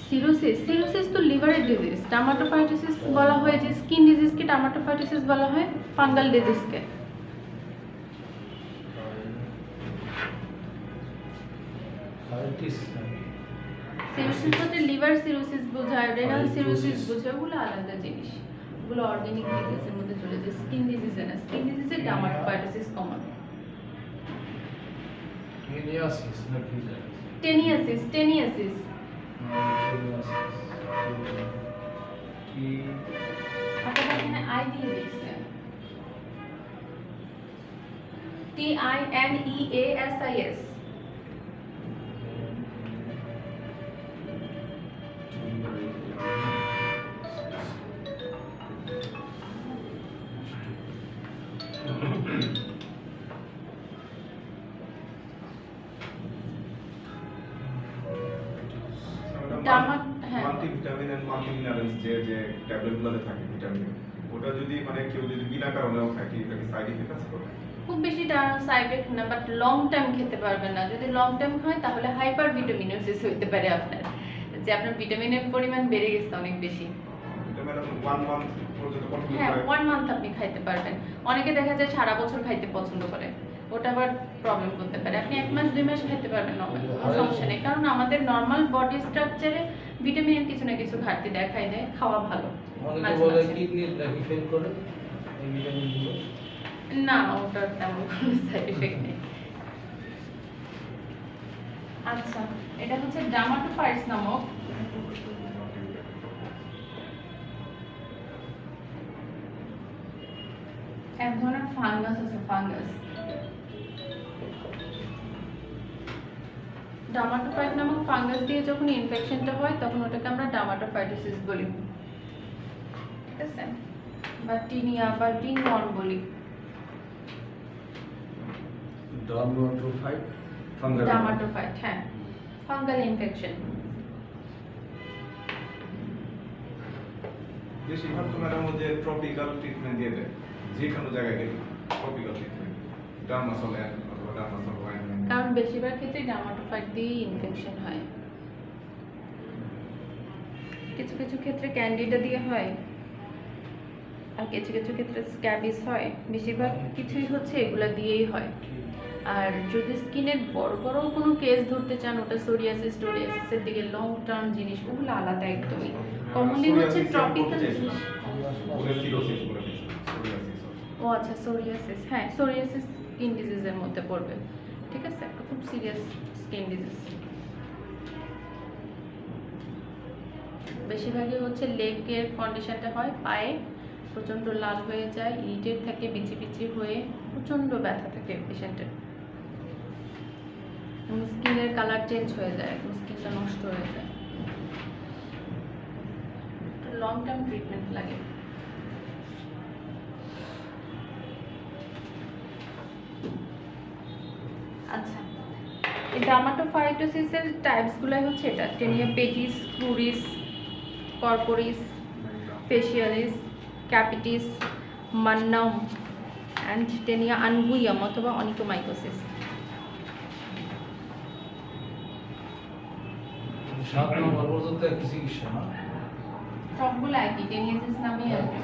Cirrhosis তো লিভারের disease. Dermatophytosis বলা হয় যে স্কিন ডিজিজকে ডার্মাটোফাইটোসিস বলা হয়, ফাঙ্গাল ডিজিজকে। সিরোসিস হচ্ছে লিভার সিরোসিস বোঝায়, রেনাল সিরোসিস বোঝায়, ওগুলো আলাদা জিনিস, ওগুলো অর্গানিক ডিজিজের মধ্যে চলে যায়। স্কিন ডিজিজে না, স্কিন ডিজিজে ডার্মাটোফাইটোসিস কমন। টেনিয়াসিস আপনারা এখানে আই দিয়ে দিচ্ছেন, TINEASIS। মাল্টিভিটামিন এন্ড মাল্টিমিনারেলস যে ট্যাবলেটগুলোতে থাকে ভিটামিন, ওটা যদি মানে কেউ যদি বিনা কারণেও খায় কি এটা কি সাইড ইফেক্ট আছে? খুব বেশি সাইড এফেক্ট না, বাট লং টাইম খেতে পারবেন না। যদি লং টাইম হয় তাহলে হাইপার ভিটামিনোসিস হতে পারে আপনার, যে আপনার ভিটামিনের পরিমাণ বেড়ে গেছে অনেক বেশি। এটা মানে 1 মান্থ পর্যন্ত কন্টিনিউ হ্যাঁ, করে 1 মান্থ আপনি খাইতে পারবেন। অনেকে দেখা যায় সারা বছর খাইতে পছন্দ করে, ওটা আবার প্রবলেম করতে পারে। আপনি 1 মাস 2 মাস খেতে পারবেন, কোনো সমস্যা নেই, কারণ আমাদের নরমাল বডি স্ট্রাকচারে ভিটামিনের কিছু না কিছু ঘাটতি দেখাই দেয়, খাওয়া ভালো। অনেকে বলে কিডনির নাকি ফেল করে এই ভিটামিনগুলো। না, ওটার তেমন কোনো সাইড এফেক্ট নেই। আচ্ছা, এটা হচ্ছে ডার্মাটোফাইটস নামক এক ধরনের ফাঙ্গাস আছে। ডার্মাটোফাইট নামক ফাঙ্গাস দিয়ে যখন ইনফেকশনটা হয় তখন ওটাকে আমরা ডার্মাটোফাইটোসিস বলি, ঠিক আছে, বা টিনিয়া বা টিনওয়ার্ম বলি। ডার্মাটোফাইট, হ্যাঁ, ফাঙ্গাল ইনফেকশন। বেশিরভাগ তো ম্যাডাম যে ট্রপিক্যাল ট্রিটমেন্ট দিয়ে দেয়, যে কোনো জায়গায় গেলে ট্রপিক্যাল ট্রিটমেন্ট, ডার্মাসোলেন অথবা ডার্মাসোল অয়েন্টমেন্ট, কারণ বেশিরভাগ ক্ষেত্রে ডার্মাটোফাইট দিয়ে ইনফেকশন হয়। কিছু কিছু ক্ষেত্রে ক্যান্ডিডা দিয়ে হয়, আর কিছু কিছু ক্ষেত্রে স্ক্যাবিস হয়। বেশিরভাগ কিছুই হচ্ছে এগুলা দিয়েই হয়। আর যদি স্কিনের বড় বড় কোনো কেস ধরতে চান, ওটা সোরিয়াসিসের দিকে লং টার্ম জিনিস, ওগুলো আলাদা একদমই। কমনলি হচ্ছে ট্রপিক্যাল জিনিস। ও আচ্ছা, সোরিয়াসিস, হ্যাঁ, সোরিয়াসিস স্কিন ডিজিজের মধ্যে পড়বে, ঠিক আছে, একটা খুব সিরিয়াস স্কিন ডিজিজ। বেশিরভাগই হচ্ছে লেগের কন্ডিশনটা হয়, পায়ে প্রচণ্ড লাল হয়ে যায়, ইরিটেট থাকে, বিচি বিচি হয়ে প্রচণ্ড ব্যথা থাকে পেশেন্টের, স্কিনের কালার চেঞ্জ হয়ে যায়, স্কিনটা নষ্ট হয়ে যায়, লং টার্ম ট্রিটমেন্ট লাগে। আচ্ছা, এই ডার্মাটোফাইটোসিসের টাইপসগুলোই হচ্ছে এটা: tinea pedis, cruris, corporis, facialis, capitis, manuum and tinea unguium অথবা অনিকোমাইকোসিস। সবগুলো একই, টেনিয়াসিস নামেই আসবে।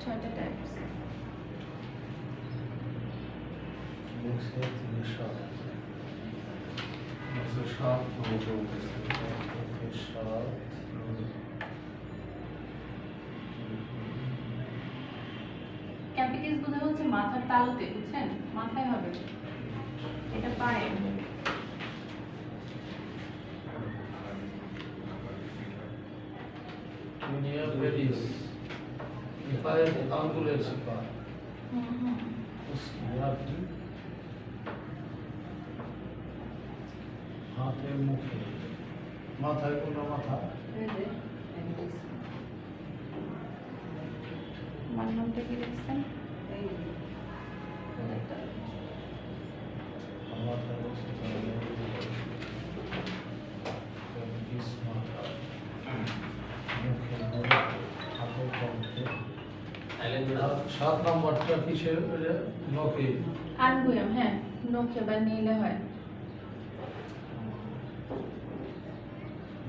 ছয়টা টাইপস। ক্যাপিটিস বোধ হচ্ছে মাথার তালুতে, বুঝছেন, মাথায় হবে, এটা পায়ে। পায়ের আঙ্গুলের শিপা হুম হুম उसकी हड्डी হাতে মুখে মাথায় কোনো মাথা আমার নামটা কি দেখছেন? মাথায় বসে সাত নম্বরটা কিসের নখে আনগুয়াম, হ্যাঁ নখে বা নিলে হয়।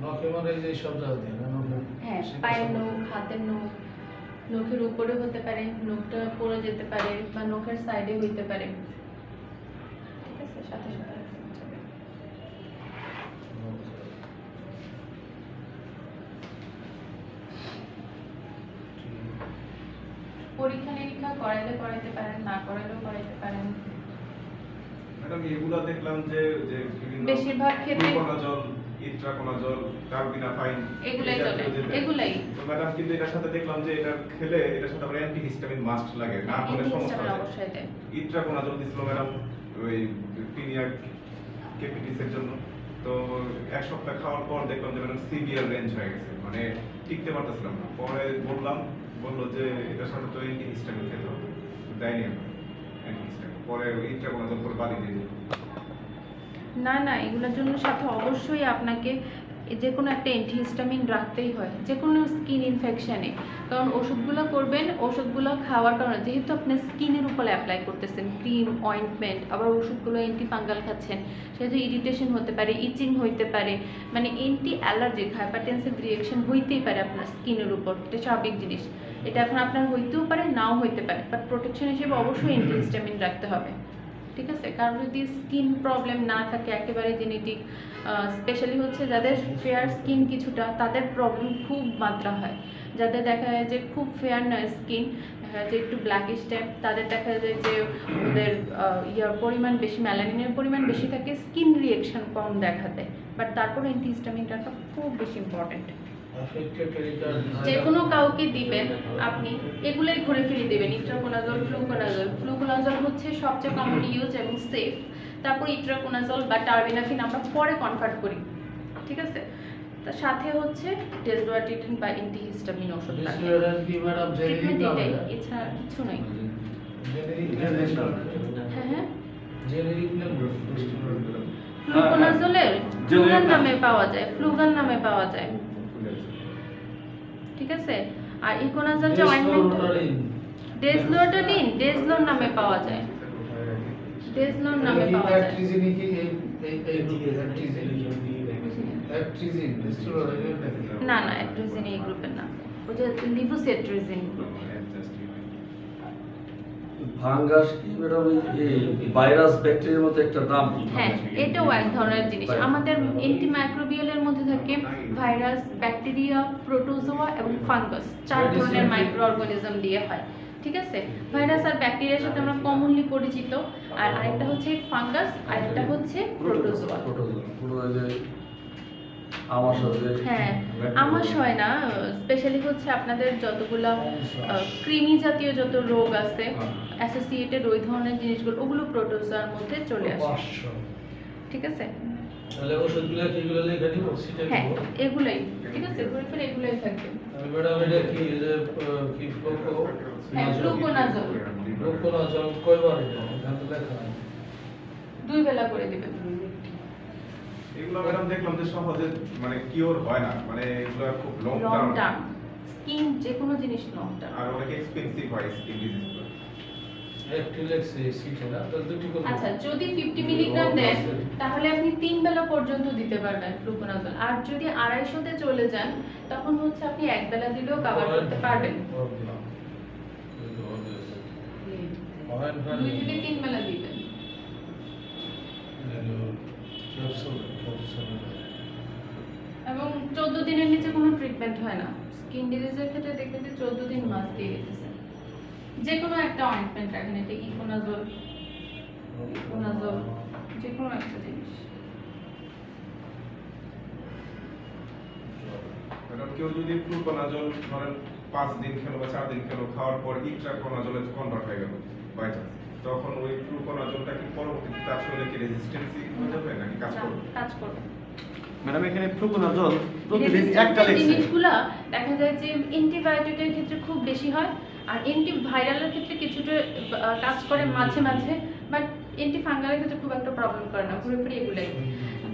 নখে মানে যে সব জায়গা দিয়ে না নখে হ্যাঁ পায়ের নখ, হাতের নখ, নখের উপরে হতে পারে, নখটা পড়ে যেতে পারে বা নখের সাইডে হইতে পারে। ঠিক আছে, সাথে সাথে reference হবে। পরীক্ষা নিরীক্ষা করাইলে করাইতে পারেন, না করাইলেও করাইতে পারেন। ম্যাডাম এগুলা দেখলাম যে যে বিভিন্ন বেশিরভাগ ক্ষেত্রে গ্লুকোনাজল, ইট্রাকোনাজল, কার্বিনাফাইন এগুলাই চলে, এগুলাই। তো ম্যাডাম কিন্তু এটার সাথে দেখলাম যে এটা খেলে এটার সাথে আবার অ্যান্টিহিস্টামিন মাস্ট লাগে, না হলে সমস্যা Antihistamine হয়। অবশ্যই দেয়। ইট্রাকোনাজল দিছিল ম্যাডাম ওই পিনিয়া কেপিটিসের জন্য। তো এক সপ্তাহ খাওয়ার পর দেখলাম যে ম্যাডাম সিভিয়ার রেঞ্জ হয়ে গেছে, মানে টিকতে পারতেছিলাম না। পরে বললো যে এটার সাথে তো অ্যান্টিহিস্টামিন খেতে হবে, দেয়নি আমরা অ্যান্টিহিস্টামিন। পরে ইট্রাকোনাজল করে বাদ দিয়ে দিল। না না, এগুলোর জন্য সাথে অবশ্যই আপনাকে যে কোনো একটা অ্যান্টিহিস্টামিন রাখতেই হয়, যে কোনো স্কিন ইনফেকশানে। কারণ ওষুধগুলো করবেন, ওষুধগুলো খাওয়ার কারণে যেহেতু আপনি স্কিনের উপরে অ্যাপ্লাই করতেছেন ক্রিম, অয়েন্টমেন্ট, আবার ওষুধগুলো অ্যান্টিফাঙ্গাল খাচ্ছেন, সেহেতু ইরিটেশন হতে পারে, ইচিং হইতে পারে, মানে অ্যান্টি অ্যালার্জিক হাইপারটেনসিভ রিয়েকশন হইতেই পারে আপনার স্কিনের উপর। এটা স্বাভাবিক জিনিস, এটা এখন আপনার হইতেও পারে, নাও হইতে পারে, বাট প্রোটেকশন হিসেবে অবশ্যই অ্যান্টিহিস্টামিন রাখতে হবে। ঠিক আছে, কারণ যদি স্কিন প্রবলেম না থাকে একেবারে জেনেটিক, স্পেশালি হচ্ছে যাদের ফেয়ার স্কিন কিছুটা, তাদের প্রবলেম খুব মাত্রা হয়। যাদের দেখা যায় যে খুব ফেয়ার নয় স্কিন, দেখা যায় যে একটু ব্ল্যাকিশ টাইপ, তাদের দেখা যায় যে ওদের ইয়ার পরিমাণ বেশি, ম্যালানিনের পরিমাণ বেশি থাকে, স্কিন রিয়েকশন কম দেখা দেয়। বাট তারপর অ্যান্টিহিস্টামিনটা খুব বেশি ইম্পর্টেন্ট। যে কোনো কাউকে দিবেন আপনি এগুলোই ঘুরে ফিরে দেবেন। ইট্রাকোনাজল, ফ্লুকোনাজল হচ্ছে সবচেয়ে কমন ইউজ এবং সেফ। তারপর ইট্রাকোনাজল বা টার্বিনাফিন আমরা পরে কনভার্ট করি। ঠিক আছে, তার সাথে হচ্ছে ডেসডোয়াটিন বা অ্যান্টিহিস্টামিন ওষুধ থাকে। ট্রিটমেন্ট এটাই, এছাড়া কিছু নাই। হ্যাঁ হ্যাঁ, ফ্লুকোনাজলের ফ্লুগান নামে পাওয়া যায়, ফ্লুগান নামে পাওয়া যায়। ঠিক আছে, আর ইকোনাজল যে অয়েন্টমেন্ট, ডেজলোর নামে পাওয়া যায়, ডেজলোর নামে পাওয়া যায়। না না, অ্যাট্রিজিন এই গ্রুপের না, ওটা লিভোসেট্রিজিন গ্রুপ। ফাঙ্গাস কি ম্যাডাম এই ভাইরাস ব্যাকটেরিয়ার মতো একটা নাম? হ্যাঁ, এটাও এক ধরনের জিনিস। আমাদের অ্যান্টিমাইক্রোবিয়ালের মধ্যে থাকে ভাইরাস, ব্যাকটেরিয়া, প্রোটোজোয়া এবং ফাঙ্গাস, 4 ধরনের মাইক্রো অর্গানিজম দিয়ে হয়। ঠিক আছে, ভাইরাস আর ব্যাকটেরিয়ার সাথে আমরা কমনলি পরিচিত, আর আরেকটা হচ্ছে ফাঙ্গাস, আরেকটা হচ্ছে প্রোটোজোয়া। হ্যাঁ, আমাশ হয় না, স্পেশালি হচ্ছে আপনাদের যতগুলো কৃমি জাতীয় যত রোগ আছে অ্যাসোসিয়েটেড, ওই ধরনের জিনিসগুলো, ওগুলো প্রোটোজোয়ার মধ্যে চলে আসে। ঠিক আছে, তাহলে ওষুধগুলো কিগুলো লেখা দিব সিটে হ্যাঁ দিব। এগুলাই। ঠিক আছে, ঘুরে ফিরে এগুলাই থাকবে। ম্যাডাম এটা কি যে কি ফ্লোকো হ্যাঁ, ফ্লুকোনাজল গ্লুকোনাজল কয়বার এটা এখানে তো লেখা নাই। 2 বেলা করে দিবেন। এগুলো ম্যাডাম দেখলাম যে সহজে মানে কিওর হয় না, মানে এগুলো খুব long long term term skin, যে কোনো জিনিস লং টার্ম। আর অনেক এক্সপেন্সিভ হয় স্কিন ডিজিজগুলো। অ্যাক্টিলেক্সে সিটে না তো দুটি করব। আচ্ছা, যদি 50 মিলিগ্রাম দেন তাহলে আপনি 3 বেলা পর্যন্ত দিতে পারবেন ফ্লুকোনাজল। আর যদি 250 তে চলে যান তখন হচ্ছে আপনি 1 বেলা দিলেও কভার করতে পারবেন। 2 থেকে 3 বেলা দিবেন। এবং 14 দিনের নিচে কোনো ট্রিটমেন্ট হয় না। স্কিন ডিজিজের ক্ষেত্রে দেখবেন যে 14 দিন মাস দিয়ে দিতেছে। যে কোনো একটা অয়েন্টমেন্ট রাখেন, এটা ইকোনাজল, যে কোনো একটা জিনিস। ম্যাডাম কেউ যদি ফ্লুকোনাজল ধরেন 5 দিন খেলো বা 4 দিন খেলো, খাওয়ার পর ইট্রাকোনাজলে কনভার্ট হয়ে গেল বাই চান্স, তখন ওই ফ্লুকোনাজলটা কি পরবর্তীতে আসলে কি রেজিস্ট্যান্সই হয়ে যাবে নাকি কাজ করবে? কাজ করবে। ম্যাডাম এখানে ফ্লুকোনাজল প্রতিদিন একটা রেজিস্ট্যান্সের লেগছে। জিনিসগুলা দেখা যায় যে অ্যান্টিবায়োটিকের ক্ষেত্রে খুব বেশি হয়, আর অ্যান্টিভাইরালের ক্ষেত্রে কিছুটা কাজ করে মাঝে মাঝে, বাট অ্যান্টিফাঙ্গালের ক্ষেত্রে খুব একটা প্রবলেম করে না, পুরোপুরি এগুলাই।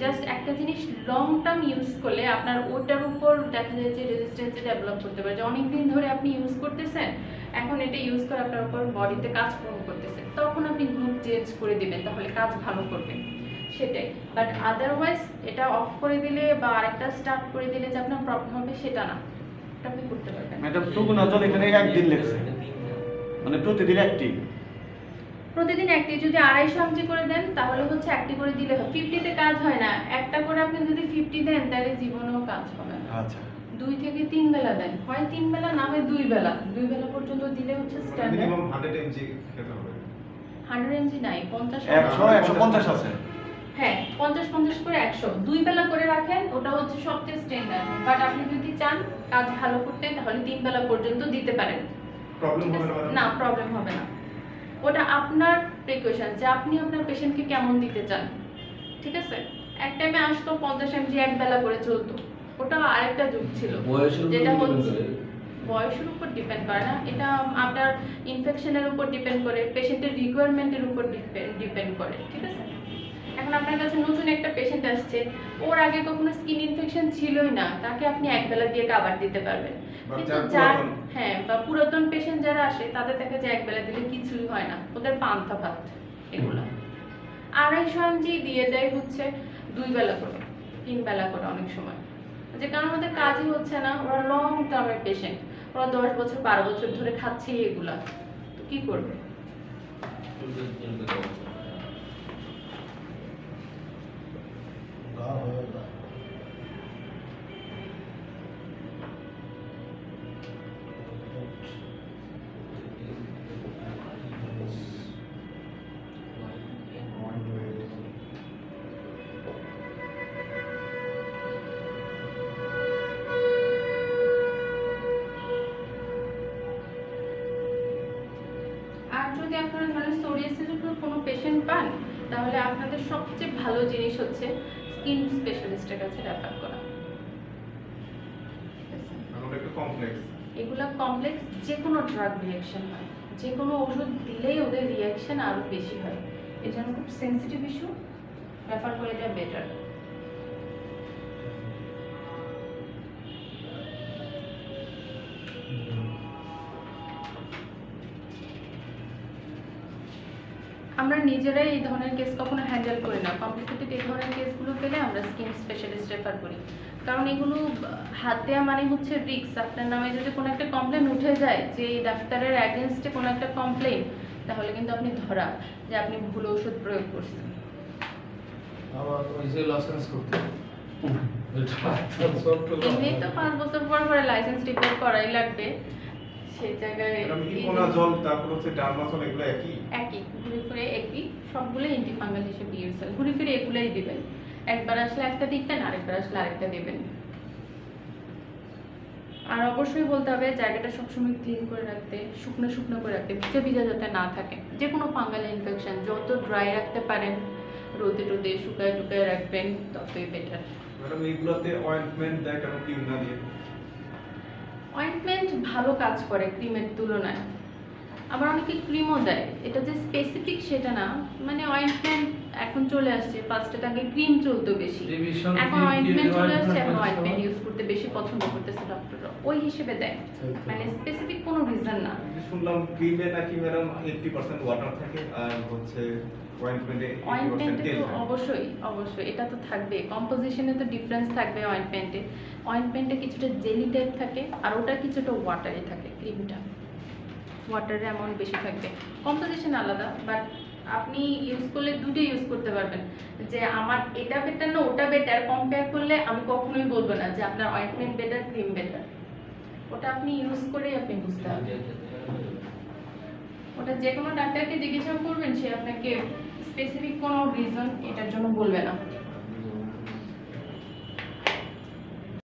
জাস্ট একটা জিনিস লং টার্ম ইউজ করলে আপনার ওটার উপর দেখা যায় যে রেজিস্ট্যান্সে ডেভেলপ করতে পারে, যে অনেকদিন ধরে আপনি ইউজ করতেছেন, এখন এটা ইউজ করে আপনার উপর বডিতে কাজ করতেছে, তখন আপনি গ্রুপ চেঞ্জ করে দিবেন, তাহলে কাজ ভালো করবে সেটাই। বাট আদারওয়াইজ এটা অফ করে দিলে বা আরেকটা স্টার্ট করে দিলে যে আপনার প্রবলেম হবে সেটা না, এটা আপনি করতে পারবেন। ম্যাডাম ফ্লুকোনাজল এখানে একদিন লেগছে, মানে প্রতিদিন একটি। প্রতিদিন একটি যদি 250 mg করে দেন তাহলে হচ্ছে একটি করে দিলে হয়, 50-তে কাজ হয় না, একটা করে আপনি যদি 50 দেন তাহলে জীবনেও কাজ হবে না। আচ্ছা 2 থেকে 3 বেলা দেন, হয় 3 বেলা না হয় 2 বেলা, 2 বেলা পর্যন্ত দিলে হচ্ছে স্ট্যান্ডার্ড। মিনিমাম 100 mg খেতে হবে। 100 mg নাই, 50 150 আছে। হ্যাঁ 50 করে 100, 2 বেলা করে রাখেন, ওটা হচ্ছে সবচেয়ে স্ট্যান্ডার্ড। বাট আপনি যদি চান কাজ ভালো করতে তাহলে 3 বেলা পর্যন্ত দিতে পারেন, প্রবলেম হবে না? না প্রবলেম হবে না। ওটা আপনার প্রিকশন যে আপনি আপনার পেশেন্টকে কেমন দিতে চান, ঠিক আছে? এক টাইমে আসতো 50 mg এক বেলা করে চলতো, ওটা আরেকটা যুগ ছিল, বয়সের উপর যেটা depend হচ্ছে করে। বয়সের উপর ডিপেন্ড করে না, এটা আপনার ইনফেকশনের উপর ডিপেন্ড করে, পেশেন্টের রিকোয়ারমেন্টের উপর ডিপেন্ড করে, ঠিক আছে? এখন আপনার কাছে নতুন একটা পেশেন্ট আসছে, ওর আগে কখনো স্কিন ইনফেকশন ছিলই না, তাকে আপনি এক বেলা দিয়ে কাভার দিতে পারবেন। কিন্তু যার হ্যাঁ বা পুরাতন পেশেন্ট যারা আসে তাদের দেখা যায় এক বেলা দিলে কিছুই হয় না, ওদের পান্তা ভাত এগুলা 250 mg দিয়ে দেয় হচ্ছে 2 বেলা করে 3 বেলা করে অনেক সময়, যে কারণ ওদের কাজই হচ্ছে না, ওরা লং টার্মের পেশেন্ট, ওরা 10 বছর 12 বছর ধরে খাচ্ছে এগুলা, তো কি করবে? আর যদি আপনারা ধরেন সোরিয়াসিসের কোনো পেশেন্ট পান তাহলে আপনাদের সবচেয়ে ভালো জিনিস হচ্ছে স্কিন স্পেশালিস্টের কাছে রেফার করা। এখন একটু কমপ্লেক্স, এগুলা কমপ্লেক্স, যে কোনো ড্রাগ রিঅ্যাকশন হয়, যে কোনো ওষুধ দিলেই ওদের রিঅ্যাকশন আরও বেশি হয়, এই জন্য খুব সেন্সিটিভ ইস্যু, রেফার করে দেওয়া বেটার। আমরা নিজেরাই এই ধরনের কেস কখনো হ্যান্ডেল করি না, কমপ্লিকেটেড এই ধরনের কেসগুলো পেলে আমরা স্কিন স্পেশালিস্ট রেফার করি, কারণ এগুলো হাত দেওয়া মানে হচ্ছে রিস্ক। আপনার নামে যদি কোনো একটা কমপ্লেন উঠে যায় যে এই ডাক্তারের অ্যাগেনস্টে কোনো একটা কমপ্লেন, তাহলে কিন্তু আপনি ধরা যে আপনি ভুল ওষুধ প্রয়োগ করছেন। আবার ওই যে লাইসেন্স করতে এমনি তো 5 বছর পর পরে লাইসেন্স রিপোর্ট করাই লাগবে, সেই জায়গায় ইকোনাজল তারপর হচ্ছে ডার্মাসল এগুলো একই ঘুরে ফিরে একই, সবগুলো অ্যান্টিফাঙ্গাল হিসেবে ইউজ হয়, ঘুরে ফিরে এগুলাই দিবেন, একবার আসলে একটা দিবেন আরেকবার আসলে আরেকটা দেবেন। আর অবশ্যই বলতে হবে জায়গাটা সবসময় ক্লিন করে রাখতে, শুকনো শুকনো করে রাখতে, ভিজা ভিজা যাতে না থাকে। যে কোনো ফাঙ্গাল ইনফেকশন যত ড্রাই রাখতে পারেন, রোদে টোদে শুকায় টুকায় রাখবেন, ততই বেটার। ম্যাডাম এইগুলোতে অয়েন্টমেন্ট দেয় কেন ক্রিম না দিয়ে? অয়েন্টমেন্ট ভালো কাজ করে ক্রিমের তুলনায়, আবার অনেকে ক্রিমও দেয়, এটা যে স্পেসিফিক সেটা না, মানে অয়েন্টমেন্ট এখন চলে আসছে, ফার্স্টের আগে ক্রিম চলতো বেশি, এখন অয়েন্টমেন্ট চলে আসছে, এখন অয়েন্টমেন্ট ইউজ করতে বেশি পছন্দ করতেছে ডক্টররা, ওই হিসেবে দেয়, মানে স্পেসিফিক কোনো রিজন না। শুনলাম ক্রিমে নাকি ম্যাডাম 80% ওয়াটার থাকে আর হচ্ছে অয়েন্টমেন্টে 80% তেল তো থাকে। অবশ্যই এটা তো থাকবে, কম্পোজিশনে তো ডিফারেন্স থাকবে। অয়েন্টমেন্টে কিছুটা জেলি টাইপ থাকে আর ওটা কিছুটা ওয়াটারি থাকে, ক্রিমটা ওয়াটারের অ্যামাউন্ট বেশি থাকবে, কম্পোজিশন আলাদা, বাট আপনি ইউজ করলে দুটো ইউজ করতে পারবেন। যে আমার এটা বেটার না ওটা বেটার কম্পেয়ার করলে আমি কখনোই বলবো না যে আপনার অয়েন্টমেন্ট বেটার ক্রিম বেটার, ওটা আপনি ইউজ করেই আপনি বুঝতে পারবেন। ওটা যে কোনো ডাক্তারকে জিজ্ঞাসা করবেন, সে আপনাকে স্পেসিফিক কোনো রিজন এটার জন্য বলবে না।